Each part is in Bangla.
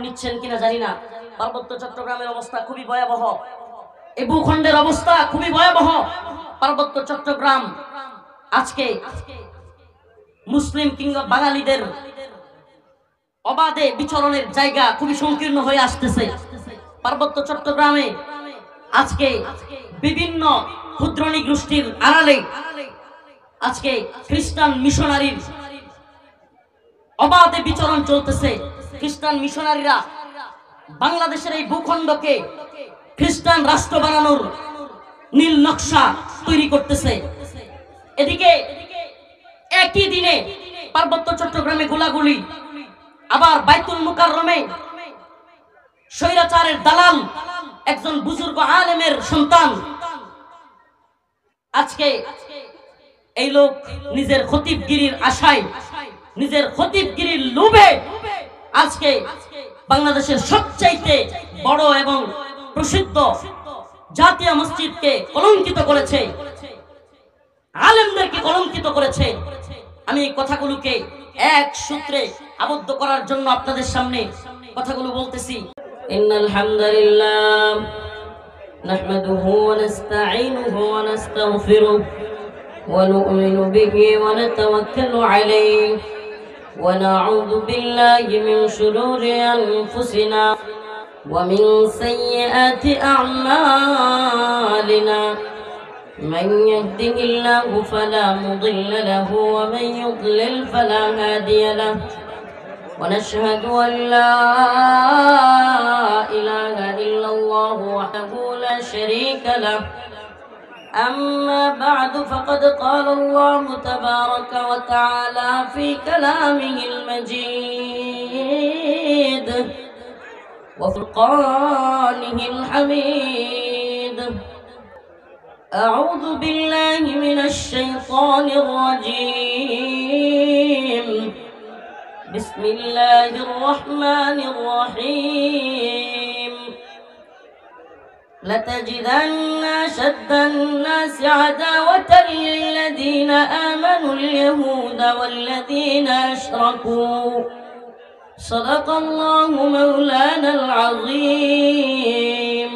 নিচ্ছেন কিনা জানি না। পার্বত্য চট্টগ্রামের অবস্থা খুবই ভয়াবহ, এই ভূখণ্ডের অবস্থা খুবই ভয়াবহ। পার্বত্য চট্টগ্রাম আজকে মুসলিম কিংবা বাঙালিদের অবাধে বিচরণের জায়গা খুবই সংকীর্ণ হয়ে আসতেছে। পার্বত্য চট্টগ্রামে আজকে বিভিন্ন ক্ষুদ্রনী গোষ্ঠীর আড়ালে আজকে খ্রিস্টান মিশনারির অবাধে বিচরণ চলতেছে। খ্রিস্টান মিশনারিরা বাংলাদেশের এই ভূখণ্ডকে খ্রিস্টান রাষ্ট্র বানানোর নীল নকশা তৈরি করতেছে। এদিকে একই দিনে পার্বত্য চট্টগ্রামে গোলাগুলি, আবার বাইতুল মুকাররমে স্বৈরাচারের দালাল একজন বুজুর্গ আলেমের সন্তান আজকে এই লোক নিজের খতিবগিরির আশায়, নিজের খতিবগিরির লোভে আজকে বাংলাদেশের সবচাইতে বড় এবং প্রসিদ্ধ জাতীয় মসজিদকে কলঙ্কিত করেছে, আলেমদেরকে কলঙ্কিত করেছে। আমি এই কথাগুলোকে এক সূত্রে আবদ্ধ করার জন্য আপনাদের সামনে কথাগুলো বলতেছি। ইন্নাল হামদুলিল্লাহ নাহমাদুহু ওয়া নাস্তাঈনুহু ওয়া নাস্তাগফিরুহু ওয়া নু'মিনু বিহি ওয়া নাতাওয়াক্কালু আলাইহি ওয়া না'উযু বিল্লাহি মিন শুরুরি আনফুসিনা ওয়া মিন সাইয়্যাতি আ'মালিনা। من يهده الله فلا مضل له ومن يضلل فلا هادي له ونشهد أن لا إله إلا الله وحده لا شريك له. أما بعد فقد قال الله تبارك وتعالى في كلامه المجيد وفرقانه الحميد. أعوذ بالله من الشيطان الرجيم. بسم الله الرحمن الرحيم. لتجدن أشد الناس عداوة للذين آمنوا اليهود والذين أشركوا. صدق الله مولانا العظيم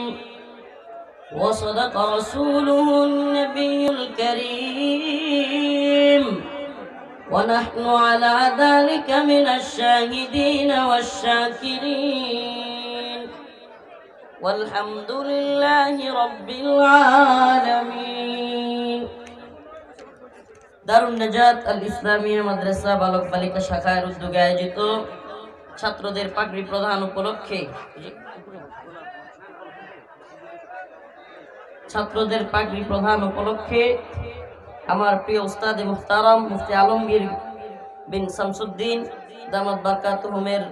وصدق رسوله النبي الكريم ونحن على ذلك من الشاهدين والشاكرين والحمد لله رب العالمين. দারুন নাজাত আল ইসলামিয়া মাদ্রাসা বালক বালিকা শাখার উদ্যোগে আয়োজিত ছাত্রদের পাগড়ি প্রদান উপলক্ষে আমার প্রিয় উস্তাদ মুহতারাম মুফতি আলমগীর বিন শামসুদ্দিন দামাত বারকাতুহুমের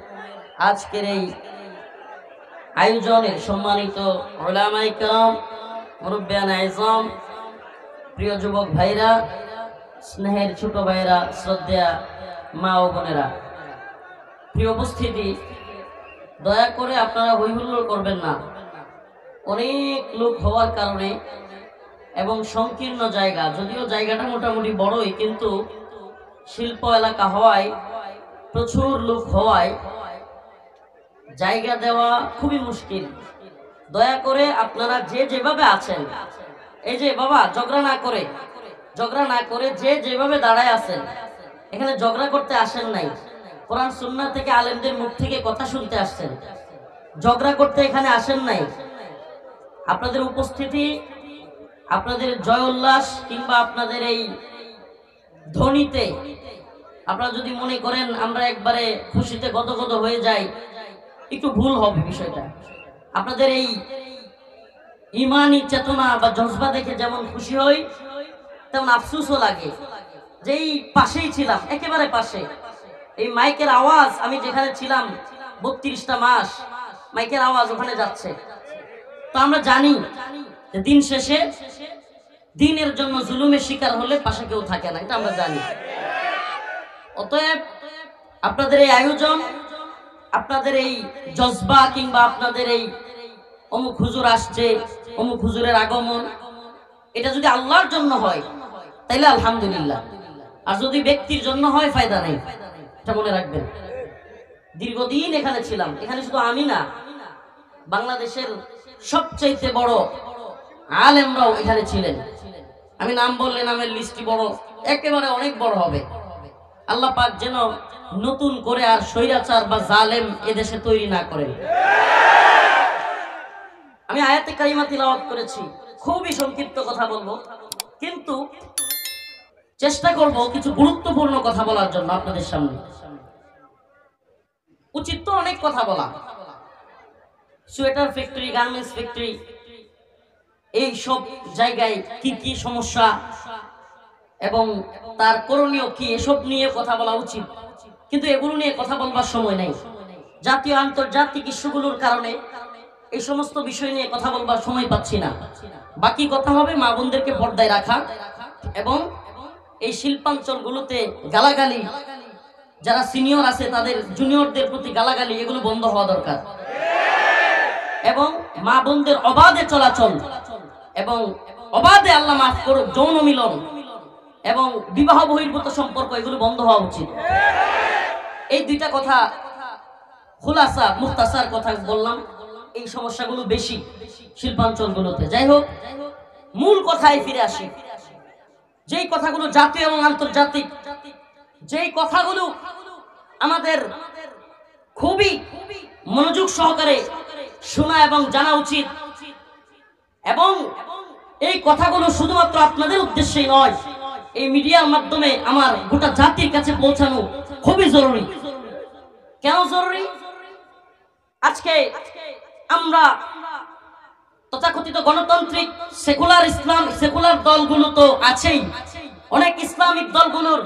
আজকের এই আয়োজনে সম্মানিত উলামায়ে কেরাম, মুরব্বিয়ান আযম, প্রিয় যুবক ভাইরা, স্নেহের ছোট ভাইরা, শ্রদ্ধেয়া মা ও বোনেরা, প্রিয় উপস্থিতি, দয়া করে আপনারা হৈহুল্লোড় করবেন না। অনেক লোক হওয়ার কারণে এবং সংকীর্ণ জায়গা, যদিও জায়গাটা মোটামুটি বড়ই, কিন্তু শিল্প এলাকা হওয়ায়, প্রচুর লোক হওয়ায় জায়গা দেওয়া খুবই মুশকিল। দয়া করে আপনারা যে যেভাবে আছেন, এই যে বাবা ঝগড়া না করে যে যেভাবে দাঁড়ায় আছেন, এখানে ঝগড়া করতে আসেন নাই, কোরআন সুন্নাহ থেকে আলেমদের মুখ থেকে কথা শুনতে আসছেন, ঝগড়া করতে এখানে আসেন নাই। আপনাদের উপস্থিতি, আপনাদের জয় উল্লাস কিংবা আপনাদের এই ধ্বনিতে আপনারা যদি মনে করেন আমরা একবারে খুশিতে গদগদ হয়ে যাই, একটু ভুল হবে বিষয়টা। আপনাদের এই ইমানি চেতনা বা জজবা দেখে যেমন খুশি হই, তেমন আফসোসও লাগে যে এই পাশেই ছিলাম, একেবারে পাশে। এই মাইকের আওয়াজ, আমি যেখানে ছিলাম 32টা মাস মাইকের আওয়াজ ওখানে যাচ্ছে। তো আমরা জানি যে দিন শেষে দিনের জন্য জুলুমের শিকার হলে পাশে কেউ থাকে না, এটা আমরা জানি। অতএব আপনাদের এই আয়োজন, আপনাদের এই জজবা কিংবা আপনাদের এই অমুক হুজুর আসছে, অমুক হুজুরের আগমন, এটা যদি আল্লাহর জন্য হয় তাইলে আলহামদুলিল্লাহ, আর যদি ব্যক্তির জন্য হয় ফায়দা নেই, এটা মনে রাখবেন। দীর্ঘদিন এখানে ছিলাম। এখানে শুধু আমি না, বাংলাদেশের সবচাইতে বড় আলেমরাও এখানে ছিলেন। আমি নাম বললে নামের লিস্টটি বড়, একেবারে অনেক বড় হবে। আল্লাহ পাক যেন নতুন করে আর স্বৈরাচার বা জালেম এদেশে তৈরি না করেন। আমি আয়াতে কারিমা তিলাওয়াত করেছি, খুবই সংক্ষিপ্ত কথা বলবো, কিন্তু চেষ্টা করব কিছু গুরুত্বপূর্ণ কথা বলার জন্য আপনাদের সামনে। উচিত তো অনেক কথা বলা, সোয়েটার ফ্যাক্টরি, গার্মেন্টস ফ্যাক্টরি, এই সব জায়গায় কি কি সমস্যা এবং তার করণীয় কি, এসব নিয়ে কথা বলা উচিত, কিন্তু এগুলো নিয়ে কথা বলবার সময় নেই। জাতীয় আন্তর্জাতিক ইস্যুগুলোর কারণে এই সমস্ত বিষয় নিয়ে কথা বলবার সময় পাচ্ছি না। বাকি কথা হবে মা বোনদেরকে পর্দায় রাখা এবং এই শিল্পাঞ্চলগুলোতে গালাগালি, যারা সিনিয়র আছে তাদের জুনিয়রদের প্রতি গালাগালি, এগুলো বন্ধ হওয়া দরকার। এবং মা বোনদের অবাধে চলাচল এবং অবাধে, আল্লাহ মাফ করুক, যৌন মিলন এবং বিবাহ বহির্ভূত সম্পর্ক, এগুলো বন্ধ হওয়া উচিত। এই দুইটা কথা খুলাসা মুখতাসার কথা বললাম। এই সমস্যাগুলো বেশি শিল্পাঞ্চলগুলোতে। যাই হোক, মূল কথায় ফিরে আসি। যেই কথাগুলো জাতীয় এবং আন্তর্জাতিক, যেই কথাগুলো আমাদের খুবই মনোযোগ সহকারে শোনা এবং জানা উচিত, এবং এই কথাগুলো শুধুমাত্র আপনাদের উদ্দেশ্যেই নয়, এই মিডিয়ার মাধ্যমে আমার গোটা জাতির কাছে পৌঁছানো খুবই জরুরি। কেন জরুরি? আজকে আমরা তথাকথিত গণতান্ত্রিক সেকুলার ইসলাম, সেকুলার দলগুলো তো আছেই, অনেক ইসলামিক দলগুলোর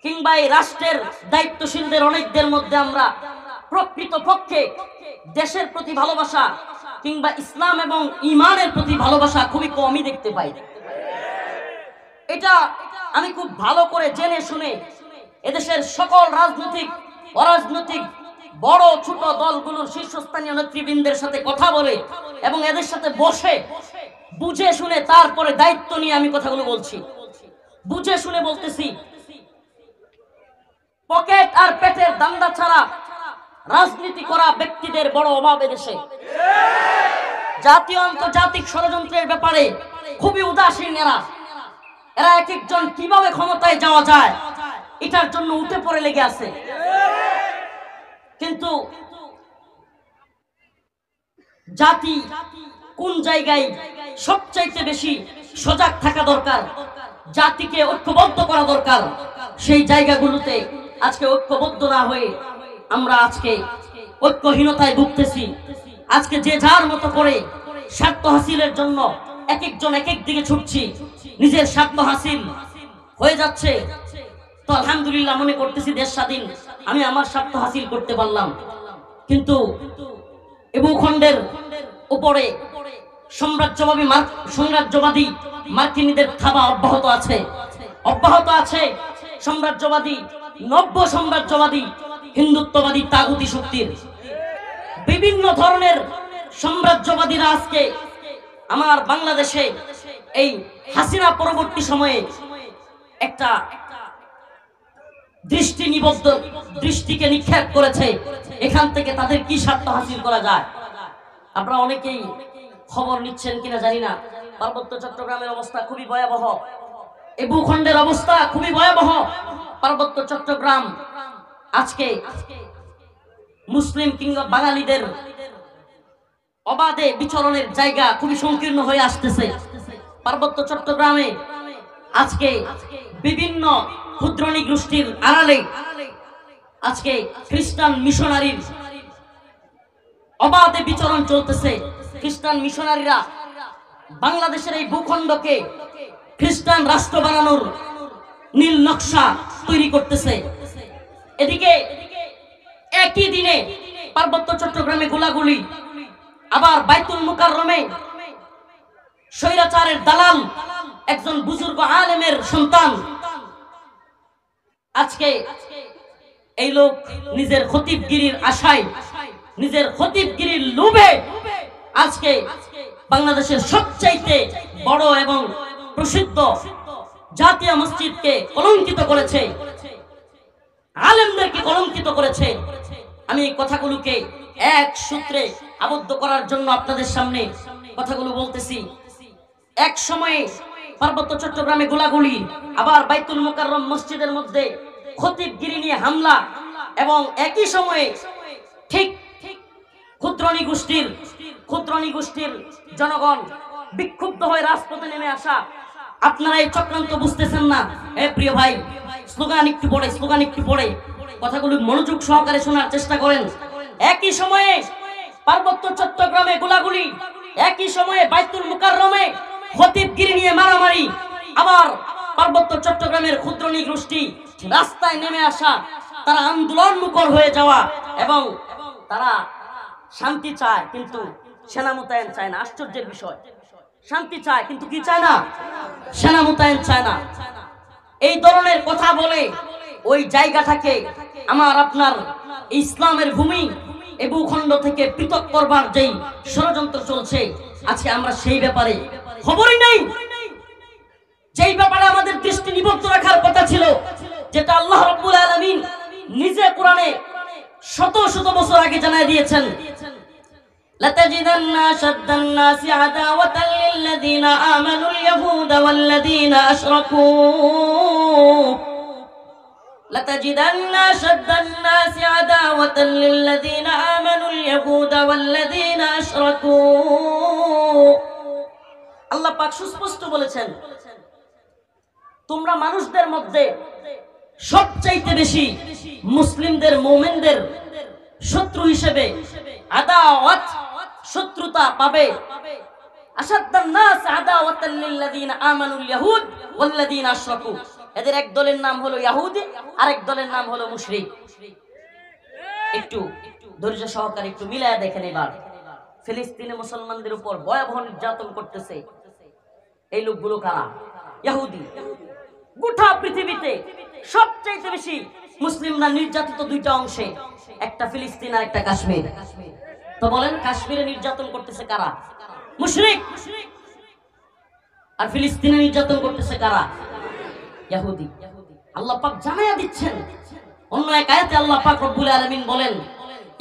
কিংবা এই রাষ্ট্রের দায়িত্বশীলদের অনেকদের মধ্যে আমরা প্রকৃতপক্ষে দেশের প্রতি ভালোবাসা কিংবা ইসলাম এবং ঈমানের প্রতি ভালোবাসা খুবই কমই দেখতে পাই। এটা আমি খুব ভালো করে জেনে শুনে এদেশের সকল রাজনৈতিক অরাজনৈতিক বড় ছোট দলগুলোর শীর্ষস্থানীয় নেতৃবৃন্দের সাথে কথা বলে এবং এদের সাথে বসে বুঝে শুনে তারপরে দায়িত্ব নিয়ে আমি কথাগুলো বলছি। বুঝে শুনে বলতেছি, পকেট আর পেটের দান্দা ছাড়া রাজনীতি করা ব্যক্তিদের বড় অভাব এদেশে। জাতীয় আন্তর্জাতিক ষড়যন্ত্রের ব্যাপারে খুবই উদাসীন এরা। এরা এক একজন কিভাবে ক্ষমতায় যাওয়া যায় এটার জন্য উঠে পড়ে লেগে আছে। কিন্তু জাতি কোন জায়গায় সবচাইতে বেশি সজাগ থাকা দরকার, জাতিকে ঐক্যবদ্ধ করা দরকার, সেই জায়গাগুলোতে আজকে ঐক্যবদ্ধ না হয়ে আমরা আজকে ঐক্যহীনতায় ভুগতেছি। আজকে যে যার মতো করে স্বার্থ হাসিলের জন্য এক একজন এক এক দিকে ছুটছি, নিজের স্বার্থ হাসিল হয়ে যাচ্ছে। তো আলহামদুলিল্লাহ মনে করতেছি দেশ স্বাধীন, আমি আমার স্বার্থ হাসিল করতে পারলাম। কিন্তু এই ভূখণ্ডের উপরে সাম্রাজ্যবাদী মার্কিনীদের থাবা অব্যাহত আছে, অব্যাহত আছে। সাম্রাজ্যবাদী, নব্য সাম্রাজ্যবাদী, হিন্দুত্ববাদী তাগুতি শক্তির বিভিন্ন ধরনের সাম্রাজ্যবাদীরা আজকে আমার বাংলাদেশে এই হাসিনা পরবর্তী সময়ে একটা দৃষ্টিকে নিক্ষেপ করেছে। এখান থেকে তাদের কি স্বার্থ হাসিল করা যায়। আপনারা অনেকেই খবর নিচ্ছেন কিনা জানি না, পার্বত্য চট্টগ্রামের অবস্থা খুবই ভয়াবহ, এই ভূখণ্ডের অবস্থা খুবই ভয়াবহ। পার্বত্য চট্টগ্রাম আজকে মুসলিম কিংবা বাঙালিদের অবাধে বিচরণের জায়গা খুবই সংকীর্ণ হয়ে আসতেছে। পার্বত্য চট্টগ্রামে আজকে বিভিন্ন ক্ষুদ্রনী গোষ্ঠীর আড়ালে আজকে খ্রিস্টান মিশনারির অবাধে বিচরণ চলতেছে। খ্রিস্টান মিশনারিরা বাংলাদেশের এই ভূখণ্ডকে খ্রিস্টান রাষ্ট্র বানানোর নীল নকশা তৈরি করতেছে। এদিকে একই দিনে পার্বত্য চট্টগ্রামে গোলাগুলি, আবার বাইতুল মুকাররমে স্বৈরাচারের দালাল একজন বুজুর্গ আলেমের সন্তান, আজকে এই লোক নিজের খতিবগিরির আশায়, নিজের খতিবগিরির লোভে আজকে বাংলাদেশের সবচাইতে বড় এবং প্রসিদ্ধ জাতীয় মসজিদকে কলঙ্কিত করেছে। আলেমদেরকে কলঙ্কিত করেছে। আমি এই কথাগুলোকে এক সূত্রে আবদ্ধ করার জন্য আপনাদের সামনে কথাগুলো বলতেছি। এক সময়ে পার্বত্য চট্টগ্রামে গোলাগুলি, আবার বাইতুল মুকাররম মসজিদের মধ্যে খতিবগিরি নিয়ে হামলা, এবং একই সময়ে ঠিক ক্ষুদ্রনী গোষ্ঠীর জনগণ বিক্ষুব্ধ হয়ে রাজপথে নেমে আসা। আপনারা এই চক্রান্ত বুঝতেছেন না। প্রিয় ভাই, স্লোগান একটু পড়ে কথাগুলো মনোযোগ সহকারে শোনার চেষ্টা করেন। একই সময়ে পার্বত্য চট্টগ্রামে গোলাগুলি, একই সময়ে বাইতুল মুকাররমে খতিবগিরি নিয়ে মারামারি, আবার পার্বত্য চট্টগ্রামের ক্ষুদ্রনী গোষ্ঠী রাস্তায় নেমে আসা, তারা আন্দোলন মুখর হয়ে যাওয়া, এবং তারা শান্তি চায় কিন্তু সেনা মোতায়েন চায় না। আশ্চর্যের বিষয়, শান্তি চায় কিন্তু কি চায় না? সেনা মোতায়েন চায় না। এই ধরনের কথা বলে ওই জায়গাটাকে আমার আপনার ইসলামের ভূমি এ ভূখণ্ড থেকে পৃথক করবার যেই ষড়যন্ত্র চলছে, আজকে আমরা সেই ব্যাপারে খবরই নেই। যেই ব্যাপারে আমাদের দৃষ্টি নিবদ্ধ রাখার কথা ছিল, যেটা আল্লাহ রাব্বুল আলামিন নিজে কোরআনে শত শত বছর আগে জানায় দিয়েছেন, لتجدن أشد الناس عداوة للذين آمنوا اليهود والذين أشركوا لتجدن أشد الناس عداوة للذين آمنوا اليهود والذين أشركوا। আল্লাহ পাক সুস্পষ্ট বলেছেন, তোমরা মানুষদের মধ্যে সবচাইতে বেশি মুসলিমদের, মুমিনদের শত্রু হিসেবে আদাওয়াত, শত্রুতা পাবে। আশাদ্দান নাস আদাওয়াতাল লিল্লাযিনা আমানুল ইয়াহুদ ওয়াল্লাযিনা আশরাকু। এদের এক দলের নাম হলো ইহুদি, আরেক দলের নাম হলো মুশরিক। একটু ধৈর্য সহকারে একটু মিলায়া দেখেন। এবার ফিলিস্তিনে মুসলমানদের উপর ভয়াবহ নির্যাতন করতেছে এই লোকগুলো কারা? ইহুদি। গোটা পৃথিবীতে সবচেয়ে বেশি মুসলিমরা নির্যাতিত দুইটা অংশে, একটা ফিলিস্তিন আর একটা কাশ্মীর। তো বলেন, কাশ্মীরে নির্যাতন করতেছে কারা? মুশরিক। আর ফিলিস্তিনে নির্যাতন করতেছে কারা? ইহুদি। আল্লাহ পাক জানায়া দিচ্ছেন অন্য এক আয়াতে। আল্লাহ পাক রব্বুল আলামিন বলেন,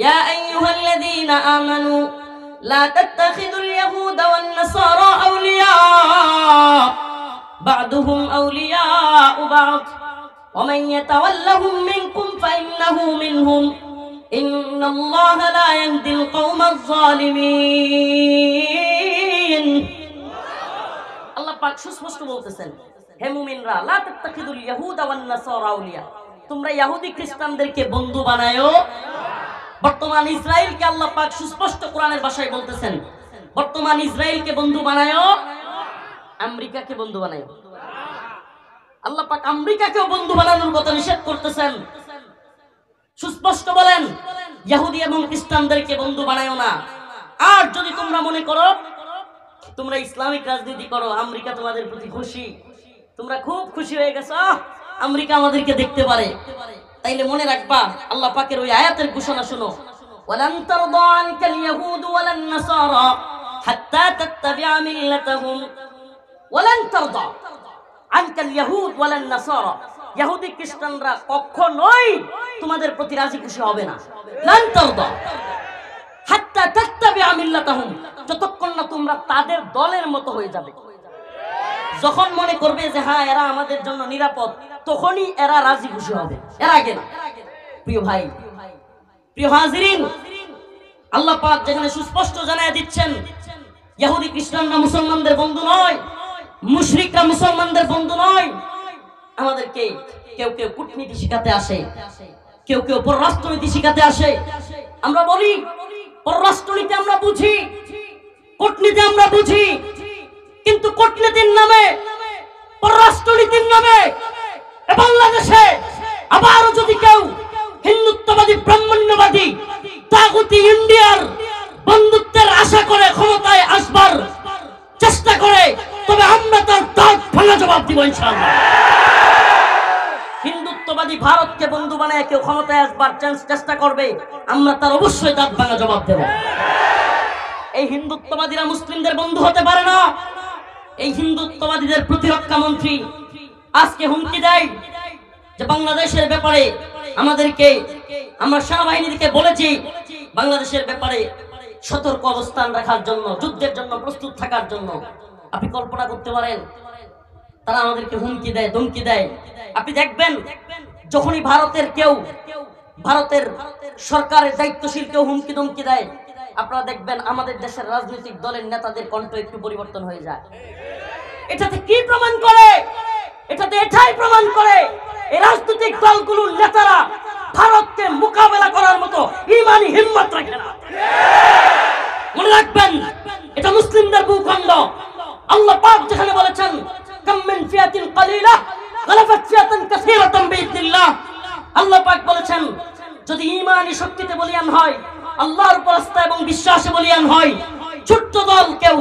ইয়া আইয়ুহাল্লাযীনা আমানু লা তাত্তাখিযুল ইয়াহুদা ওয়ান নাসারা আউলিয়া বা'দুহুম আউলিয়াউ বা'দ ওয়া মান ইয়াতাওয়াল্লাহুম মিনকুম ফাইন্নাহু মিনহুম ইন্নাল্লাহা লা ইয়াহদিল কওমাজ যালিমিন। আল্লাহ পাক সুস্পষ্ট বলতেছেন, হে মুমিনরা, লা তাত্তাখিযুল ইয়াহুদা ওয়ান নাসারা আউলিয়া, তোমরা ইহুদি খ্রিস্টানদেরকে বন্ধু বানায়ো। বর্তমান ইসরায়েলকে আল্লাহ পাক সুস্পষ্ট কোরআনের ভাষায় বলতেছেন, বর্তমান ইসরায়েলকে বন্ধু বানায়ো, আমেরিকাকে বন্ধু বানায়ো। আল্লাহ পাক আমেরিকাকেও বন্ধু বানানোর কথা নিষেধ করতেছেন। সুস্পষ্ট বলেন, ইহুদি এবং খ্রিস্টানদেরকে বন্ধু বানায়ো না। আর যদি তোমরা মনে করো তোমরা ইসলামিক রাজনীতি করো, আমেরিকা তোমাদের প্রতি খুশি, তোমরা খুব খুশি হয়ে গেছো, আমেরিকা আমাদেরকে দেখতে পারে, তাইলে মনে রাখবা আল্লাহ পাকের ওই আয়াতের ঘোষণা শোনো, ওয়ালান তারদা আনকাল ইয়াহুদ ওয়ালান নাসারা হাত্তা তাত্তাবিআ মিল্লাতাহুম। ওয়ালান তারদা আনকাল ইয়াহুদ ওয়ালান নাসারা, ইহুদি খ্রিস্টানরা কখনোই তোমাদের প্রতি রাজি খুশি হবে না। লান তারদা হাত্তা তাত্তাবিআ মিল্লাতাহুম, যতক্ষণ না তোমরা তাদের দলের মতো হয়ে যাবে। যখন মনে করবে যে হ্যাঁ এরা আমাদের জন্য নিরাপদ, তখনই এরা রাজি খুশি হবে, এর আগে না। প্রিয় ভাই, প্রিয় হাজিরিন, আল্লাহ পাক যেখানে সুস্পষ্ট জানায় দিচ্ছেন ইহুদি খ্রিস্টানরা মুসলমানদের বন্ধু নয়, মুশরিকরা মুসলমানদের বন্ধু নয়। আমাদেরকে কেউ কেউ কূটনীতি শিখাতে আসে, কেউ কেউ পররাষ্ট্রনীতি শিখাতে আসে। আমরা বলি পররাষ্ট্রনীতি আমরা বুঝি, কূটনীতি আমরা বুঝি, কিন্তু কূটনীতির নামে, পররাষ্ট্রনীতির নামে বাংলাদেশে আবারও যদি কেউ হিন্দুত্ববাদী, ব্রাহ্মণ্যবাদী, তাগুতি ইন্ডিয়ার বন্ধুত্বের আশা করে ক্ষমতায় আসবার চেষ্টা করে, তবে আমরা তার দাঁত ভাঙা জবাব দিব ইনশাআল্লাহ। হিন্দুত্ববাদী ভারতকে বন্ধু বানায় কেউ ক্ষমতায় আসবার চেষ্টা করবে, আমরা তার অবশ্যই দাঁত ভাঙা জবাব দেব। এই হিন্দুত্ববাদীরা মুসলিমদের বন্ধু হতে পারে না। এই হিন্দুত্ববাদীদের প্রতিরক্ষা মন্ত্রী আজকে হুমকি দেয় যে বাংলাদেশের ব্যাপারে আমাদেরকে, আমরা সেনাবাহিনীকে বলেছি বাংলাদেশের ব্যাপারে সতর্ক অবস্থান রাখার জন্য, যুদ্ধের জন্য প্রস্তুত থাকার জন্য। আপনি কল্পনা করতে পারেন তারা আমাদেরকে হুমকি দেয়, ধমকি দেয়। আপনি দেখবেন যখনই ভারতের সরকারের দায়িত্বশীল কেউ হুমকি ধমকি দেয়, আপনারা দেখবেন আমাদের দেশের রাজনৈতিক দলের নেতাদের কণ্ঠ একটু পরিবর্তন হয়ে যায়। এটাতে কি প্রমাণ করে? এটাতে এটাই প্রমাণ করে এই রাজনৈতিক দলগুলোর নেতারা ভারতকে মোকাবেলা করার মতো ঈমানি হিম্মত রাখে না। মনে রাখবেন, এটা মুসলিমদের ভূখণ্ড। আল্লাহ পাক যেখানে বলেছেন কাম মিন ফিয়াতিন কালিলা গালাবাত ফিয়াতান কাসীরাতান বিইذনিল্লাহ, আল্লাহ পাক বলেছেন যদি ঈমানি শক্তিতে বলিয়ান হয়, আল্লাহর উপর আস্থা এবং বিশ্বাসে বলিয়ান হয়, ছোট্ট দল কেউ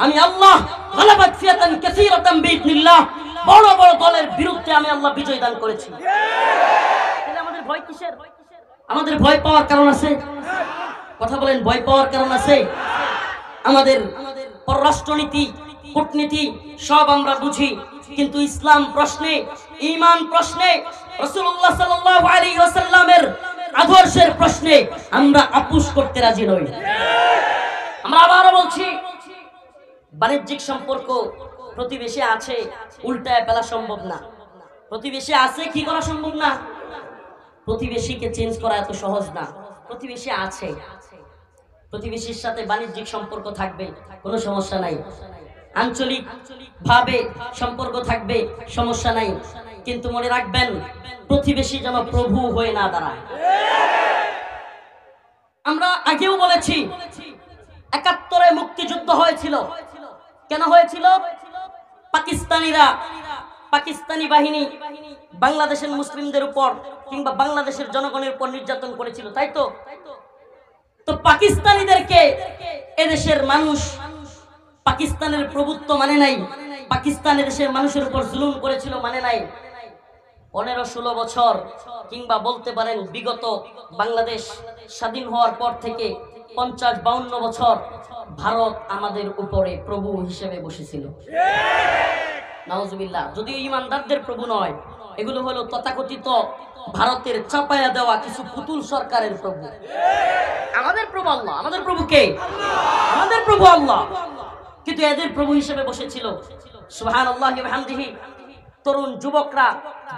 আমি আল্লাহ গালাবাত ফিয়াতান কাসীরাতান বিইذনিল্লাহ, বড় বড় দলের বিরুদ্ধে আমি আল্লাহ বিজয় দান করেছি। তাহলে আমাদের ভয় কিসের? আমাদের ভয় পাওয়ার কারণ আছে? কথা বলেন, ভয় পাওয়ার কারণ আছে? আমাদের পররাষ্ট্রনীতি, কূটনীতি সব আমরা বুঝি, কিন্তু ইসলাম প্রশ্নে, ঈমান প্রশ্নে, রাসূলুল্লাহ সাল্লাল্লাহু আলাইহি ওয়াসাল্লামের আদর্শের প্রশ্নে আমরা আপোষ করতে রাজি নই। আমরা আবারও বলছি, বাণিজ্যিক সম্পর্ক প্রতিবেশী আছে, উল্টায় ফেলা সম্ভব না। প্রতিবেশী আছে, কি করা সম্ভব না? প্রতিবেশীকে চেঞ্জ করা এত সহজ না। প্রতিবেশী আছে, প্রতিবেশীর সাথে বাণিজ্যিক সম্পর্ক থাকবে, কোনো সমস্যা নাই। আঞ্চলিক ভাবে সম্পর্ক থাকবে, সমস্যা নাই। কিন্তু মনে রাখবেন, প্রতিবেশী যেন প্রভু হয়ে না দাঁড়ায়। আমরা আগেও বলেছি ৭১-এ মুক্তিযুদ্ধ হয়েছিল। কেন হয়েছিল? পাকিস্তানি বাহিনী বাংলাদেশের মুসলিমদের উপর কিংবা বাংলাদেশের জনগণের উপর নির্যাতন করেছিল, তাই তো? তো পাকিস্তানিদেরকে এদেশের মানুষ পাকিস্তানের প্রভুত্ব মানে নাই, পাকিস্তানের দেশের মানুষের উপর জুলুম করেছিল, মানে নাই। ১৫-১৬ বছর কিংবা বলতে পারেন বিগত বাংলাদেশ স্বাধীন হওয়ার পর থেকে ৫০-৫২ বছর ভারত আমাদের উপরে প্রভু হিসেবে বসেছিল। নাউজুবিল্লাহ। যদিও ইমানদারদের প্রভু নয়, এগুলো হলো তথাকথিত ভারতের চাপায়া দেওয়া কিছু পুতুল সরকারের প্রভু। আমাদের প্রভু আল্লাহ। আমাদের প্রভু কে? আমাদের প্রভু আল্লাহ। কিন্তু এদের প্রভু হিসেবে বসেছিল। সুবহানাল্লাহি ওয়া বিহামদিহি। তরুণ যুবকরা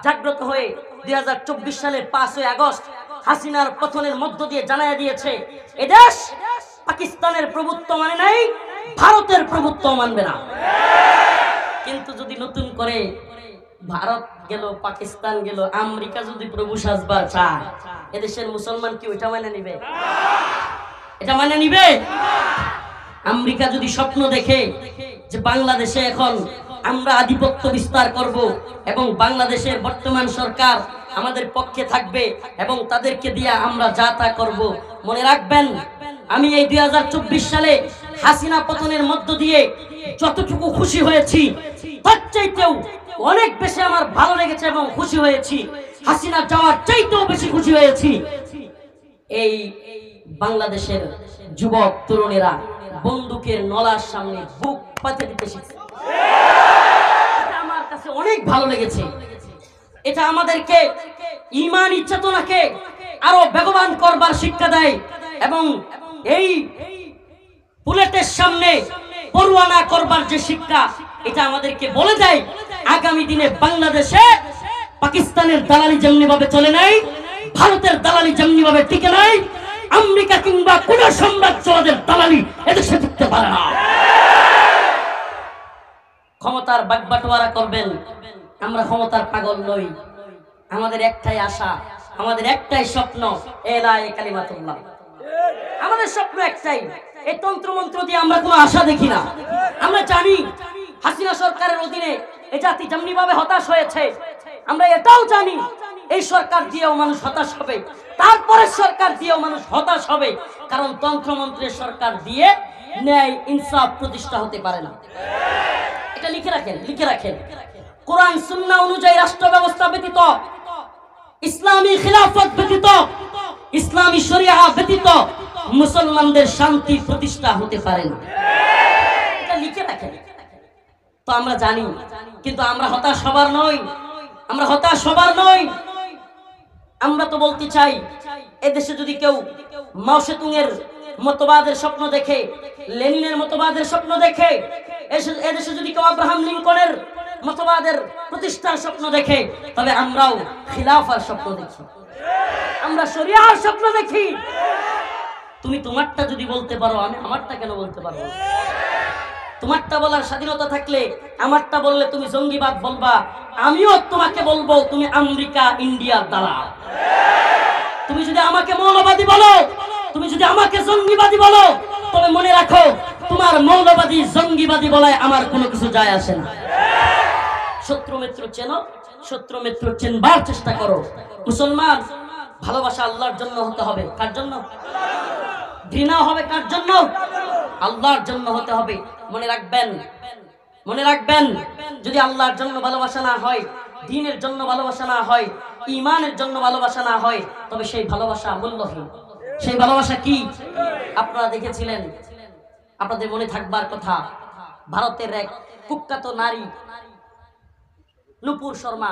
জাগ্রত হয়ে ২০২৪ সালের ৫ই আগস্ট হাসিনার পতনের মধ্য দিয়ে জানায়া দিয়েছে এদেশ পাকিস্তানের প্রভুত্ব মানে নাই, ভারতের প্রভুত্ব মানবে না। কিন্তু যদি নতুন করে ভারত গেল, পাকিস্তান গেল, আমেরিকা যদি প্রভু সাজবার চায়, এদেশের মুসলমান কি ওইটা মানে নিবে? এটা মানে নিবে? আমেরিকা যদি স্বপ্ন দেখে যে বাংলাদেশে এখন আমরা আধিপত্য বিস্তার করব এবং বাংলাদেশের বর্তমান সরকার আমাদের পক্ষে থাকবে এবং তাদেরকে দিয়ে আমরা যা তা করব, মনে রাখবেন আমি এই ২০২৪ সালে হাসিনা পতনের মধ্য দিয়ে যতটুকু খুশি হয়েছি তার চাইতেও অনেক বেশি আমার ভালো লেগেছে এবং খুশি হয়েছি, হাসিনা যাওয়ার চাইতেও বেশি খুশি হয়েছি এই বাংলাদেশের যুবক তরুণেরা বন্দুকের নলার সামনে বুক পাতে দিতে শিখছে। এটা আমার কাছে অনেক ভালো লেগেছে। এটা আমাদেরকে ঈমানি চেতনাকে আরো বেগবান করবার শিক্ষা দেয় এবং এই বুলেটের সামনে পরোয়া না করবার যে শিক্ষা, এটা আমাদেরকে বলে দেয় আগামী দিনে বাংলাদেশে পাকিস্তানের দালালি যেমনি ভাবে চলে নাই, ভারতের দালালি যেমনি ভাবে টিকে নাই, আমেরিকা কিংবা কোন সাম্রাজ্যবাদের দালালি এদেশে টিকতে পারে না। ক্ষমতার বাগবাটোয়ারা করবেন, আমরা ক্ষমতার পাগল নই। আমাদের একটাই আশা, আমাদের একটাই স্বপ্ন, এলায়ে কালিমাতুল্লাহ। আমাদের স্বপ্ন একটাই। এই তন্ত্রমন্ত্র দিয়ে আমরা কোনো আশা দেখি না। আমরা জানি হাসিনা সরকারের অধীনে এই জাতি যেমনি ভাবে হতাশ হয়েছে, আমরা এটাও জানি এই সরকার দিয়েও মানুষ হতাশ হবে, তারপরে সরকার দিয়েও মানুষ হতাশ হবে, কারণ তন্ত্রমন্ত্রের সরকার দিয়ে ন্যায় ইনসাফ প্রতিষ্ঠা হতে পারে না। এটা লিখে রাখেন, লিখে রাখেন। কোরআন সুন্নাহ অনুযায়ী রাষ্ট্র ব্যবস্থা ব্যতীত, ইসলামী খিলাফত ব্যতীত, ইসলামী শরিয়া ব্যতীত মুসলমানদের শান্তি প্রতিষ্ঠা হতে পারে না। এটা লিখে রাখেন। তো আমরা জানি, কিন্তু আমরা হতাশ হবার নই, আমরা হতাশ হবার নই। আমরা তো বলতে চাই, এদেশে যদি কেউ মাও সেতুংয়ের মতবাদের স্বপ্ন দেখে, লেনিনের মতবাদের স্বপ্ন দেখে, এদেশে যদি কেউ আব্রাহাম লিঙ্কনের মতবাদের প্রতিষ্ঠার স্বপ্ন দেখে, তবে আমরাও খিলাফার স্বপ্ন দেখি, আমরা শরিয়ার স্বপ্ন দেখি। তুমি তোমারটা যদি বলতে পারো, আমি আমারটা কেন বলতে পারবো? তোমারটা বলার স্বাধীনতা থাকলে আমারটা বললে তুমি জঙ্গিবাদ বলবা, আমিও তোমাকে বলবো তুমি আমেরিকা ইন্ডিয়ার দালাল। তুমি যদি আমাকে মৌলবাদী বলো, তুমি যদি আমাকে জঙ্গিবাদী বলো, তবে মনে রাখো তোমার মৌলবাদী জঙ্গিবাদী বলায় আমার কোনো কিছু যায় আসে না। শত্রু মিত্র চেনো, শত্রু মিত্র চেনবার চেষ্টা করো। মুসলমান, ভালোবাসা আল্লাহর জন্য হতে হবে। কার জন্য? ঘৃণা হবে কার জন্য? আল্লাহর জন্য হতে হবে। মনে রাখবেন, মনে রাখবেন, যদি আল্লাহর জন্য ভালোবাসা না হয়, দ্বীনের জন্য ভালোবাসা না হয়, ঈমানের জন্য ভালোবাসা না হয়, তবে সেই ভালোবাসা মূল্যহীন। সেই ভালোবাসা কি? আপনারা দেখেছিলেন, আপনাদের মনে থাকবার কথা, ভারতের এক কুখ্যাত নারী নূপুর শর্মা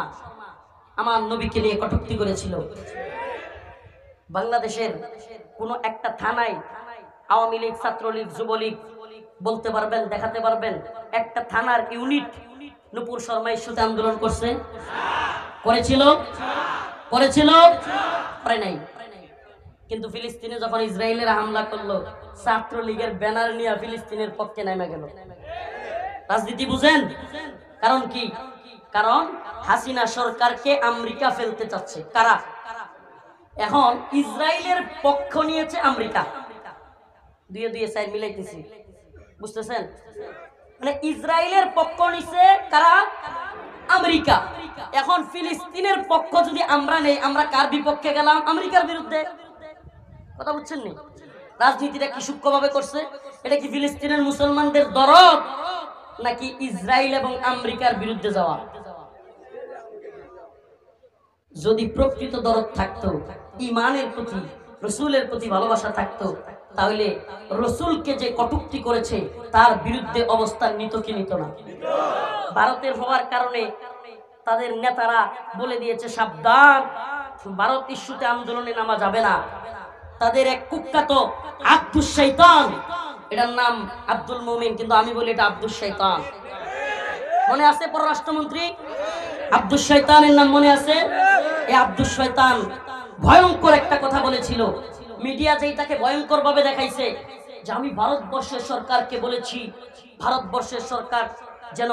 আমার নবীকে নিয়ে কটূক্তি করেছিল। বাংলাদেশের কোন একটা থানায় আওয়ামী লীগ, ছাত্রলীগ, যুবলীগ বলতে পারবেন, দেখাতে পারবেন একটা থানার ইউনিট নূপুর শর্মা ইস্যুতে আন্দোলন করছে? করেছিল? করেছিল? করে নাই। কিন্তু ফিলিস্তিনে যখন ইসরায়েলের হামলা করলো, ছাত্রলীগের ব্যানার নিয়ে ফিলিস্তিনের পক্ষে নেমে গেল। রাজনীতি বুঝেন? কারণ কি? কারণ হাসিনা সরকারকে আমেরিকা ফেলতে চাচ্ছে। কারা? এখন ইসরায়েলের পক্ষ নিয়েছে আমেরিকা। দুয়ে দুয়ে সাইড মিলাইতেছি, বুঝতেছেন? মানে ইসরায়েলের পক্ষ নিছে কারা? আমেরিকা। এখন ফিলিস্তিনের পক্ষ যদি আমরা নেই, আমরা কার বিপক্ষে গেলাম? আমেরিকার বিরুদ্ধে। কথা বুঝছেন নি? রাজনীতিটা কি সূক্ষ্মভাবে করছে? এটা কি ফিলিস্তিনের মুসলমানদের দরদ, নাকি ইসরায়েল এবং আমেরিকার বিরুদ্ধে যাওয়া? যদি প্রকৃত দরদ থাকতো, ঈমানের প্রতি, রসুলের প্রতি ভালোবাসা থাকতো, তাহলে রসুলকে যে কটূক্তি করেছে তার বিরুদ্ধে অবস্থান নিত কি নিত না? ভারতের হওয়ার কারণে তাদের নেতারা বলে দিয়েছে সাবধান, ভারত ইস্যুতে আন্দোলনে নামা যাবে না। তাদের এক কুখ্যাত আব্দুস শয়তান, এটার নাম আব্দুল মুমিন, কিন্তু আমি বলি এটা আব্দুস শয়তান। মনে আছে পররাষ্ট্রমন্ত্রী আব্দুস শয়তানের নাম মনে আছে? এই আব্দুস শয়তান ভয়ঙ্কর একটা কথা বলেছিল। মিডিয়া যেটাকে ভয়ঙ্কর ভাবে দেখাইছে, যে আমি ভারতবর্ষের সরকারকে বলেছি ভারতবর্ষের সরকার যেন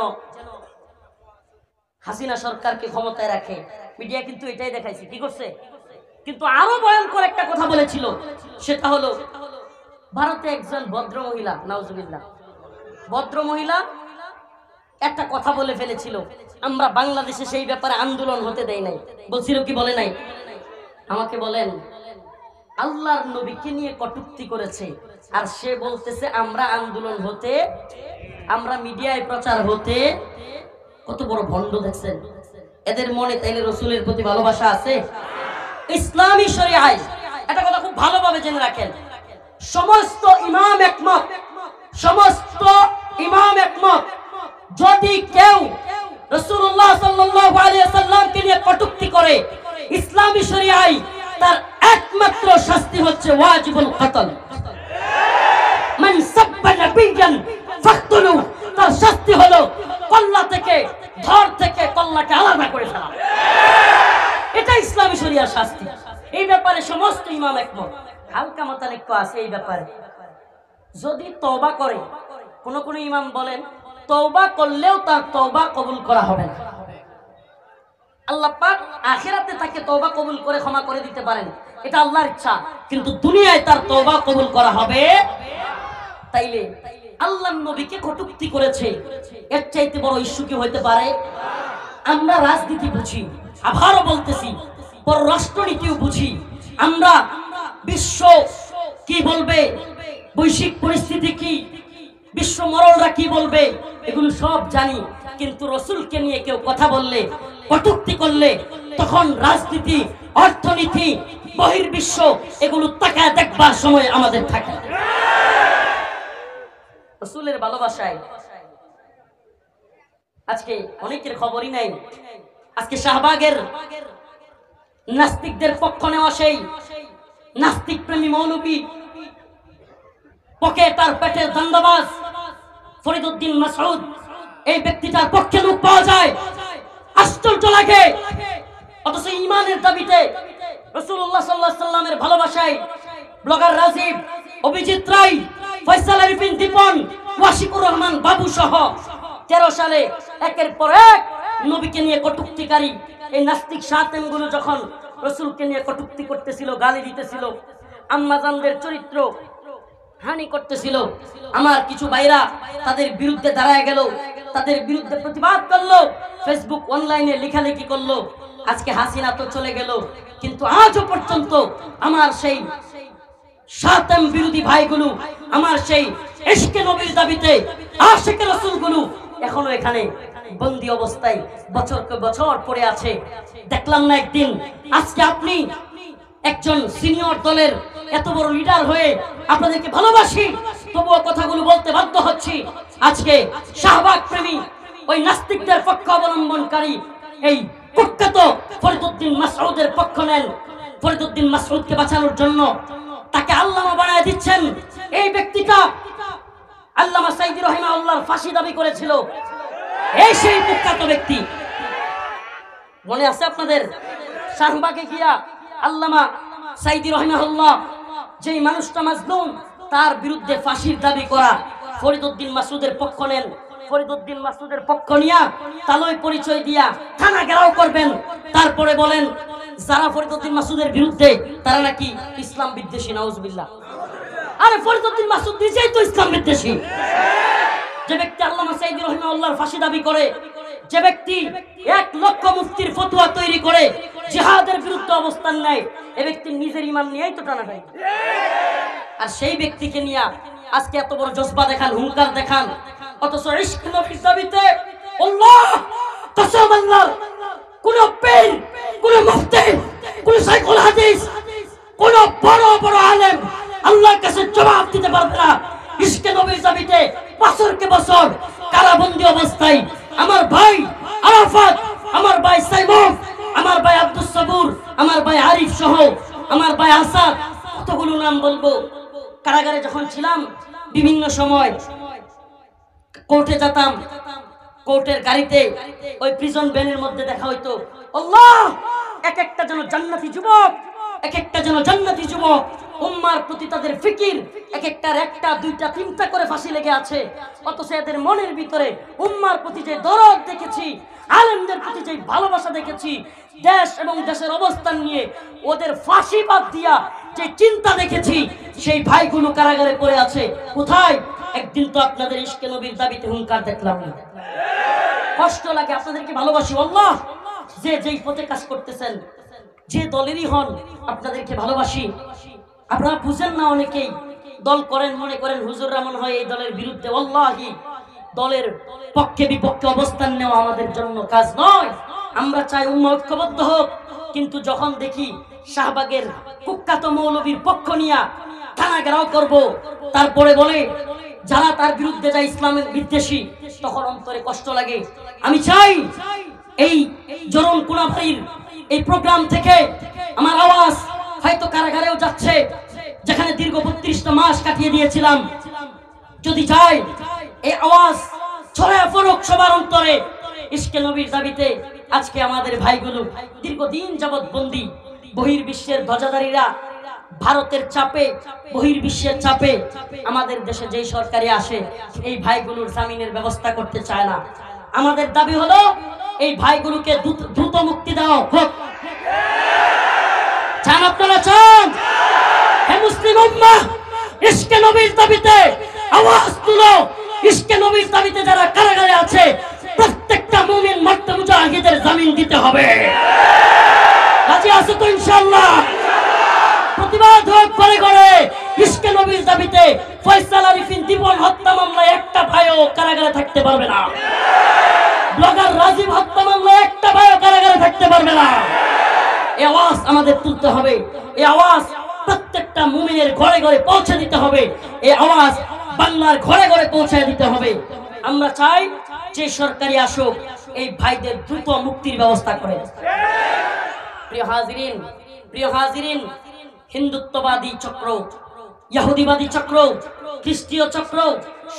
হাসিনা সরকারকে ক্ষমতায় রাখে। মিডিয়া কিন্তু এটাই দেখাইছে। কি করছে? কিন্তু আরো ভয়ঙ্কর একটা কথা বলেছিল, সেটা হলো ভারতে একজন ভদ্র মহিলা, নাউজুবিল্লাহ, ভদ্র মহিলা একটা কথা বলে ফেলেছিল, আমরা বাংলাদেশে সেই ব্যাপারে আন্দোলন হতে দেই নাই। বলছিল কি? বলে নাই। আমাকে বলেন, আল্লাহর নবীকে নিয়ে কটূক্তি করেছে, আর সে বলতেছে আমরা আন্দোলন হতে, আমরা মিডিয়ায় প্রচার হতে। কত বড় ভণ্ড দেখছেন এদের মনে। তাইলে রসুলের প্রতি ভালোবাসা আছে? ইসলামী শরিয়ায় এটা কথা খুব ভালোভাবে জেনে রাখেন, সমস্ত ইমাম একমত, সমস্ত ইমাম একমত, যদি কেউ রাসূলুল্লাহ সাল্লাল্লাহু আলাইহি ওয়াসাল্লামকে নিয়ে কটূক্তি করে, ইসলামী শরিয়ায় তার একমাত্র শাস্তি হচ্ছে ওয়াজিবুল কতল। মান সাব্বা নাবিয়ান ফাকতুলু, তার শাস্তি হলো কল্লা থেকে, ধর থেকে কল্লাকে আলাদা করে ফেলা। এটা ইসলামী শরিয়ার শাস্তি। এই ব্যাপারে সমস্ত ইমাম একমত। হালকা মতানৈক্য আছে এই ব্যাপারে। যদি তওবা করে, কোন কোন ইমাম বলেন তওবা করলেও তার তওবা কবুল করা হবে না। আল্লাহ পাক আখিরাতে তাকে তওবা কবুল করে ক্ষমা করে দিতে পারেন, এটা আল্লাহর ইচ্ছা, কিন্তু দুনিয়ায় তার তওবা কবুল করা হবে। তাইলে আল্লাহর নবীকে কটূক্তি করেছে, এর চাইতে বড় ইস্যু কি হইতে পারে? আমরা রাজনীতি বুঝি, আবারও বলতেছি পররাষ্ট্রনীতিও বুঝি, আমরা বিশ্ব কি বলবে, বৈশ্বিক পরিস্থিতি কি, বিশ্ব মরলরা কি বলবে, এগুলো সব জানি। কিন্তু রসুলকে নিয়ে কেউ কথা বললে, কটূক্তি করলে, তখন রাজনীতি, অর্থনীতি, বহির্বিশ্ব এগুলো তাকায় দেখবার সময় আমাদের থাকে। রসুলের ভালোবাসায় আজকে অনেকের খবরই নাই। আজকে শাহবাগের নাস্তিকদের পক্ষ নেওয়া সেই নাস্তিক প্রেমী মৌলবী পকেট আর পেটের দান্দাবাজ ফরিদউদ্দিন মাসউদ, এই ব্যক্তিটার পক্ষে লোক পাওয়া যায়, আশ্চর্য লাগে। অথচ ঈমানের দাবিতে রাসূলুল্লাহ সাল্লাল্লাহু আলাইহি সাল্লামের ভালোবাসায় ব্লগার রাজীব, অভিজিৎ রায়, ফয়সাল আরিফিন দীপন, ওয়াশিকুর রহমান বাবু সহ 13 সালে একের পর এক নবীকে নিয়ে কটূক্তিকারী এই নাস্তিক শাতেমগুলো যখন রাসূলকে নিয়ে কটূক্তি করতেছিল, গালি দিতেছিল, আম্মাজানদের চরিত্র হানি করতেছিল, আমার কিছু ভাইরা তাদের বিরুদ্ধে দাঁড়ায় গেল, তাদের বিরুদ্ধে প্রতিবাদ করলো, ফেসবুক অনলাইনে লেখালেখি করলো। আজকে হাসিনা তো চলে গেল, কিন্তু আজও পর্যন্ত আমার সেই শাতেম বিরোধী ভাইগুলো, আমার সেই ইশকে নবীর দাবিতে আশিকে রাসূলগুলো এখনো এখানে বন্দী অবস্থায় বছরকে বছর পড়ে আছে। দেখলাম না একদিন, আজকে আপনি একজন সিনিয়র দলের এত বড় লিডার হয়ে আপনাদেরকে ভালোবাসি, তবুও কথাগুলো বলতে বাধ্য হচ্ছি। আজকে শাহবাগ প্রেমী ওই নাস্তিকদের পক্ষ অবলম্বনকারী এই কুখ্যাত ফরিদউদ্দিন মাসউদের পক্ষ নেন। ফরিদউদ্দিন মাসউদকে বাঁচানোর জন্য তাকে আল্লামা বানায় দিচ্ছেন। এই ব্যক্তিটা আল্লামা সাইদি রাহিমাহুল্লাহর ফাঁসি দাবি করেছিল। এই সেই কুখ্যাত ব্যক্তি, মনে আছে আপনাদের? শাহবাগে গিয়া আল্লামা সাইদি রাহিমাহুল্লাহ যেই মানুষটা মাজলুম তার বিরুদ্ধে ফাঁসির দাবি করা, ফরিদউদ্দিন মাসউদের পক্ষ নেন। ফরিদউদ্দিন মাসউদের পক্ষ নিয়া তালই পরিচয় দিয়া থানা ঘেরাও করবেন, তারপরে বলেন যারা ফরিদউদ্দিন মাসউদের বিরুদ্ধে তারা নাকি ইসলাম বিদ্বেষী। নাউজুবিল্লাহ। আরে ফরিদউদ্দিন মাসউদ নিজেই তো ইসলাম বিদ্বেষী। যে ব্যক্তি আল্লামা সাইদি রাহিমাহুল্লাহর ফাঁসি দাবি করে, যে ব্যক্তি 1 লক্ষ মুফতির ফতোয়া তৈরি করে জিহাদের বিরুদ্ধে অবস্থান নেয়, এই ব্যক্তি নিজের ঈমান নিয়েই তো টানাটানি। আর সেই ব্যক্তিকে নিয়ে আজকে এত বড় জজবা দেখান, হুঙ্কার দেখান, অথচ ইশক নবীর দাবিতে আল্লাহ কসম আল্লাহ কোন পীর, কোন মুফতি, কোন শাইখুল হাদিস, কোন বড় বড় আলেম আল্লাহর কাছে জবাব দিতে পারবে না। ইশক নবীর দাবিতে বছরকে বছর কারাবন্দী অবস্থায় আমার ভাই আরাফাত, আমার ভাই সাইমুম, আমার ভাই আব্দুস সাবুর, আমার ভাই আরিফ সহ আমার ভাই আসাদ, কতগুলো নাম বলবো। কারাগারে যখন ছিলাম বিভিন্ন সময় কোর্টে যেতাম, কোর্টের গাড়িতে ওই প্রিজন ভ্যানের মধ্যে দেখা হইতো আল্লাহ এক একটা যেন জান্নাতি যুবক, এক একটা যেন জান্নাতি যুবক। উম্মার প্রতি তাদের ফিকির, এক একটার 1টা 2টা 3টা করে ফাঁসি লেগে আছে, অথচ এদের মনের ভিতরে উম্মার প্রতি যে দরদ দেখেছি, আলেমদের প্রতি যে ভালোবাসা দেখেছি, দেশ এবং দেশের অবস্থান নিয়ে ওদের ফাঁসি বাদ দিয়া যে চিন্তা দেখেছি, সেই ভাইগুলো কারাগারে পড়ে আছে। কোথায়? একদিন তো আপনাদের ইশকে নবীর দাবিতে হুঙ্কার দেখলাম না। কষ্ট লাগে, আপনাদেরকে ভালোবাসি আল্লাহ, যে যেই পথে কাজ করতেছেন, যে দলেরই হন, আপনাদেরকে ভালোবাসি। আপনারা বুঝেন না, অনেকেই দল করেন, মনে করেন হুজুররা মনে হয় এই দলের বিরুদ্ধে। ওয়াল্লাহি দলের পক্ষে বিপক্ষে অবস্থান নেওয়া আমাদের জন্য কাজ নয়। আমরা চাই উম্মাহ ঐক্যবদ্ধ হোক, কিন্তু যখন দেখি শাহবাগের কুখ্যাত মৌলবীর পক্ষ নিয়া থানা ঘেরাও করব, তারপরে বলে যারা তার বিরুদ্ধে যায় ইসলামের বিদ্বেষী, তখন অন্তরে কষ্ট লাগে। আমি চাই এই জরুন কোনাবাড়ির এই প্রোগ্রাম থেকে আমার আওয়াজ হয়তো কারাগারেও যাচ্ছে, যেখানে দীর্ঘ 32টা মাস কাটিয়ে দিয়েছিলাম। যদি চাই এই আওয়াজ ছড়ায় পড়ুক সবার অন্তরে ইশকে নবীর দাবিতে। আজকে আমাদের ভাইগুলো দীর্ঘদিন যাবৎ বন্দী, বহির্বিশ্বের ধ্বজাধারীরা ভারতের চাপে, বহির্বিশ্বের চাপে আমাদের দেশে যেই সরকারি আসে এই ভাইগুলোর জামিনের ব্যবস্থা করতে চায় না। আমাদের দাবি হলো এই ভাইগুলোকে দ্রুত মুক্তি দেওয়া হোক। চান আপনারা? চান? হে মুসলিম উম্মাহ, ইশকে নবীর দাবিতে আওয়াজ তুলো। ইশকে নবীর দাবিতে যারা কারাগারে আছে প্রত্যেকটা মুমিন মর্তে মুজাহিদের জামিন দিতে হবে। রাজি আছো তো ইনশাআল্লাহ? প্রতিবাদ হোক করে করে। ইশকে নবীর দাবিতে ফয়সাল আরিফিন দীপন হত্যা মামলায় একটা ভাইও কারাগারে থাকতে পারবে না। ব্লগার রাজীব হত্যা মামলায় একটা ভাইও কারাগারে থাকতে পারবে না। এই আওয়াজ আমাদের তুলতে হবে। এই আওয়াজ প্রত্যেকটা মুমিনের ঘরে ঘরে পৌঁছে দিতে হবে। এই আওয়াজ বাংলার ঘরে ঘরে পৌঁছে দিতে হবে। আমরা চাই যে সরকারি আসুক এই ভাইদের দ্রুত মুক্তির ব্যবস্থা করে। প্রিয় হাজিরিন, হিন্দুত্ববাদী চক্র, ইহুদিবাদী চক্র, খ্রিস্টীয় চক্র,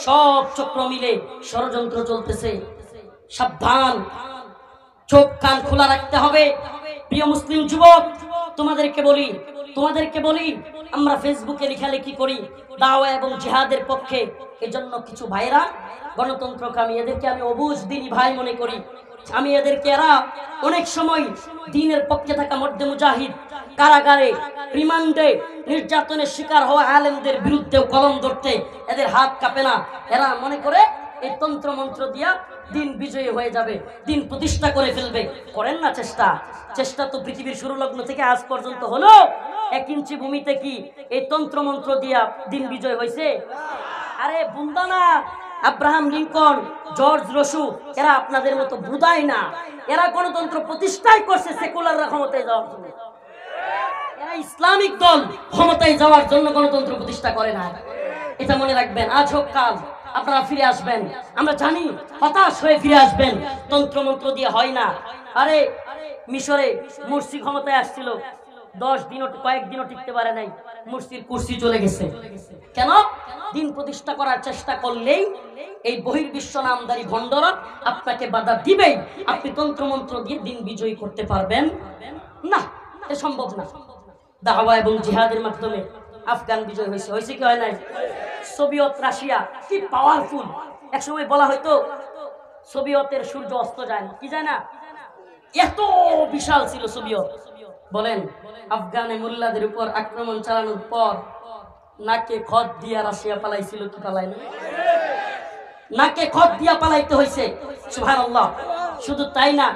সব চক্র মিলে ষড়যন্ত্র চলতেছে। সাবধান, চোখ কান খোলা রাখতে হবে। প্রিয় মুসলিম যুবক, তোমাদেরকে বলি আমরা ফেসবুকে লেখালেখি করি দাওয়া এবং জিহাদের পক্ষে। এজন্য কিছু ভাইরা গণতন্ত্রকামী, এদেরকে আমি অবুঝ দিনী ভাই মনে করি। আমি এদেরকে, এরা অনেক সময় দ্বীনের পক্ষে থাকা মর্দে মুজাহিদ, কারাগারে রিমান্ডে নির্যাতনের শিকার হওয়া আলেমদের বিরুদ্ধেও কলম ধরতে এদের হাত কাঁপে না। এরা মনে করে এই তন্ত্র মন্ত্র দিয়া দিন বিজয়ী হয়ে যাবে, দিন প্রতিষ্ঠা করে ফেলবে। করেন না চেষ্টা তো পৃথিবীর শুরু লগ্ন থেকে আজ পর্যন্ত হলো? 1 ইঞ্চি ভূমিতে কি এই তন্ত্র মন্ত্র দিয়া দিন বিজয় হয়েছে? আরে বুন্দা না, আব্রাহাম লিঙ্কন, জর্জ রসু, এরা আপনাদের মতো বুদাই না। এরা গণতন্ত্র প্রতিষ্ঠাই করছে সেকুলাররা ক্ষমতায় যাওয়ার জন্য। এরা ইসলামিক দল ক্ষমতায় যাওয়ার জন্য গণতন্ত্র প্রতিষ্ঠা করে না। এটা মনে রাখবেন। আজ হোক কাল আপনারা ফিরে আসবেন, আমরা জানি, হতাশ হয়ে ফিরে আসবেন। তন্ত্র মন্ত্র দিয়ে হয় না। আরে মিশরে মুরসি ক্ষমতায় আসছিল, 10 দিনও কয়েকদিনও টিকতে পারে নাই, মুরসির কুরসি চলে গেছে। কেন? দিন প্রতিষ্ঠা করার চেষ্টা করলেই এই বহির্বিশ্ব নামদারি ভণ্ডরা আপনাকে বাধা দিবেই। আপনি তন্ত্র মন্ত্র দিয়ে দিন বিজয়ী করতে পারবেন না, এ সম্ভব না। দাওয়া এবং জিহাদের মাধ্যমে আফগান বিজয় হয়েছে কি হয় নাই? সোভিয়েত রাশিয়া কি পাওয়ারফুল! একসময় বলা হয়তো সোভিয়েতের সূর্য অস্ত যায় না, কি যায় না, এত বিশাল ছিল সোভিয়েত। বলেন, আফগানে মোল্লাদের উপর আক্রমণ চালানোর পর নাকে খত দিয়া রাশিয়া পালাইছিল কি পালাই না? নাকে খত দিয়া পালাইতে হয়েছে। সুবহানাল্লাহ। শুধু তাই না,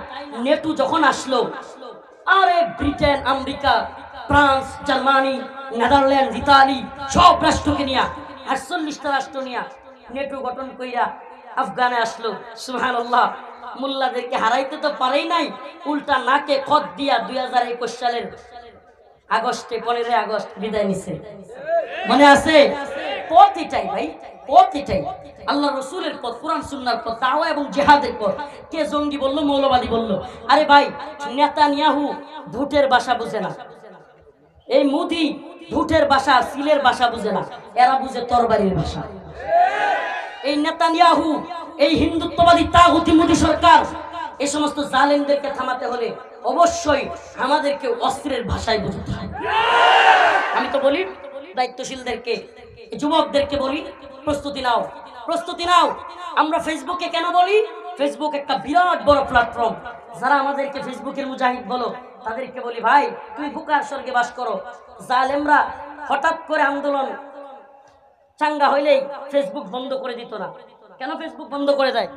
নেটো যখন আসলো, আরে Britain, America, France, Germany, Netherland, Italy সব রাষ্ট্রকে নিয়ে, 48টা রাষ্ট্র নিয়ে নেটো গঠন কইরা আফগানে আসলো। সুবহানাল্লাহ। মোল্লাদেরকে হারাইতে তো পারেই নাই, উল্টা নাকে খত দিয়া 2021 সালের আগস্টে, 15 আগস্ট বিদায় নিছে। মনে আছে? পথ এটাই ভাই, পথ এটাই। আল্লাহ রসুলের পথ, কোরআন সুন্নাহর পথ, দাওয়া এবং জিহাদের পথ। কে জঙ্গি বললো, মৌলবাদী বললো? আরে ভাই, নেতানিয়াহু ধুটের ভাষা বুঝে না, এই মোদি ধুটের ভাষা, সিলের ভাষা বুঝে না, এরা বুঝে তরবারির ভাষা। এই নেতানিয়াহু, এই হিন্দুত্ববাদী তাগুতি মোদি সরকার, এই সমস্ত জালেমদেরকে থামাতে হলে অবশ্যই আমাদেরকে অস্ত্রের ভাষায় বুঝতে হবে। আমি তো বলি দায়িত্বশীলদেরকে, যুবকদেরকে বলি, প্রস্তুতি নাও, প্রস্তুতি নাও। আমরা ফেসবুকে কেন বলি? ফেসবুক একটা বিরাট বড় প্ল্যাটফর্ম। যারা আমাদেরকে ফেসবুকের মুজাহিদ বলো, তাদেরকে বলি, ভাই তুই বুকার স্বর্গে বাস করো। জালেমরা হঠাৎ করে আন্দোলন চাঙ্গা হইলেই ফেসবুক বন্ধ করে দিত না। কেন ফেসবুক বন্ধ করে দেয়?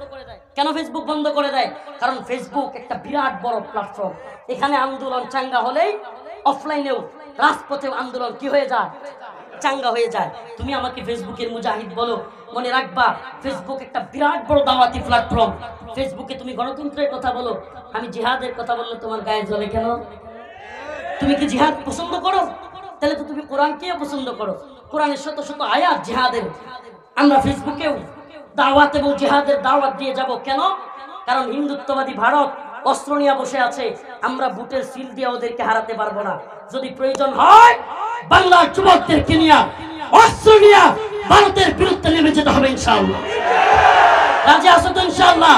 কেন ফেসবুক বন্ধ করে দেয়? কারণ ফেসবুক একটা বিরাট বড় প্ল্যাটফর্ম। এখানে আন্দোলন চাঙ্গা হলেই অফলাইনেও, রাজপথেও আন্দোলন কি হয়ে যায়? চাঙ্গা হয়ে যায়। তুমি আমাকে ফেসবুকের মুজাহিদ বলো, মনে রাখবা ফেসবুক একটা বিরাট বড় দাওয়াতি প্ল্যাটফর্ম। ফেসবুকে তুমি গণতন্ত্রের কথা বলো, আমি জিহাদের কথা বললে তোমার গায়ে জ্বলে কেন? তুমি কি জিহাদ পছন্দ করো? তাহলে তো তুমি কোরআনকেও পছন্দ করো। কোরআনের শত শত আয়াত জিহাদের। আমরা ফেসবুকেও দাওয়াত এবং জিহাদের দাওয়াত দিয়ে যাব। কেন? কারণ হিন্দুত্ববাদী ভারত অস্ত্র নিয়ে বসে আছে, আমরা বুটের সিল দিয়ে ওদেরকে হারাতে পারবো না। যদি প্রয়োজন হয় বাংলার যুবকদেরকে নিয়ে অস্ত্র নিয়ে ভারতের বিরুদ্ধে নেমে যেতে হবে ইনশাআল্লাহ। রাজি আছো তো ইনশাআল্লাহ?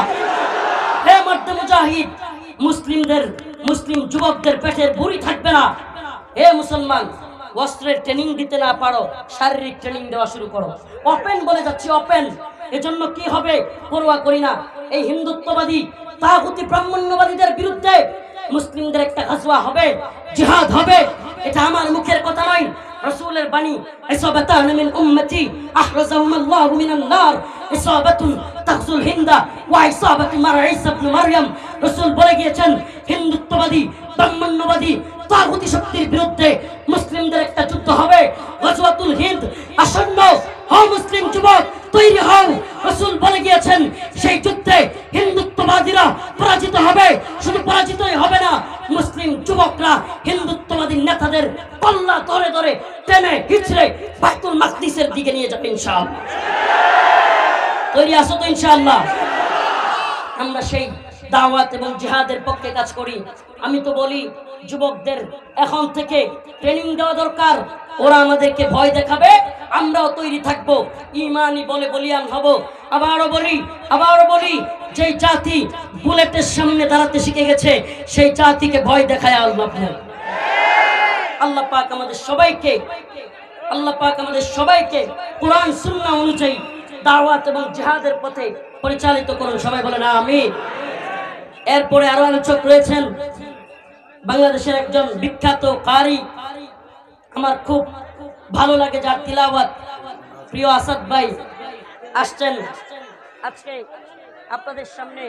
হে মর্দে মুজাহিদ, মুসলিম যুবকদের পেটের বুড়ি থাকবে না। হে মুসলমান, অস্ত্রের ট্রেনিং দিতে না পারো, শারীরিক ট্রেনিং দেওয়া শুরু করো। ওপেন বলে যাচ্ছি, ওপেন। এজন্য কি হবে পরোয়া করি না। এই হিন্দুত্ববাদী তাগুতি ব্রাহ্মণ্যবাদীদের বিরুদ্ধে মুসলিমদের একটা গাজওয়া হবে, জিহাদ হবে। এটা আমার মুখের কথা নয়, রাসূলের বাণী। ইসাবাতান মিন উম্মতি আহরাজাহুম আল্লাহু মিনান নার, ইসাবাতুন তাগজুল হিন্দা ওয়া ইসাবাতু মারঈসা ইবনে মারইয়াম। রাসূল বলে গিয়েছেন, হিন্দুত্ববাদী ব্রাহ্মণ্যবাদী তাগুতি শক্তির বিরুদ্ধে মুসলিমদের একটা যুদ্ধ হবে, গাজওয়াতুল হিন্দ আসন্ন। হও মুসলিম যুবক, তৈরি হও। রাসূল বলে গিয়েছেন, সেই যুদ্ধে হিন্দুত্ববাদীরা পরাজিত হবে। শুধু পরাজিতই হবে না, মুসলিম যুবকরা হিন্দুত্ববাদী নেতাদের কল্লা ধরে ধরে টেনে হিচড়ে বাইতুল মাকদিসের দিকে নিয়ে যাবে ইনশাআল্লাহ। তৈরি আছো তো ইনশাআল্লাহ? আমরা সেই দাওয়াত এবং জিহাদের পক্ষে কাজ করি। আমি তো বলি যুবকদের এখন থেকে ট্রেনিং দেওয়া দরকার। ওরা আমাদেরকে ভয় দেখাবে, আমরাও তৈরি থাকবো, ইমানই বলে বলিয়ান হব। আবারও বলি যেই জাতি বুলেটের সামনে দাঁড়াতে শিখে গেছে সেই জাতিকে ভয় দেখায় আল্লাহ পাক আমাদের সবাইকে কোরআন সুন্নাহ অনুযায়ী দাওয়াত এবং জিহাদের পথে পরিচালিত করুন। সবাই বলেন আমিন। এরপরে আরো আলোচক রয়েছেন বাংলাদেশের একজন বিখ্যাত কারি, আমার খুব ভালো লাগে যার তিলাওয়াত, প্রিয় আসাদ ভাই আসছেন আজকে আপনাদের সামনে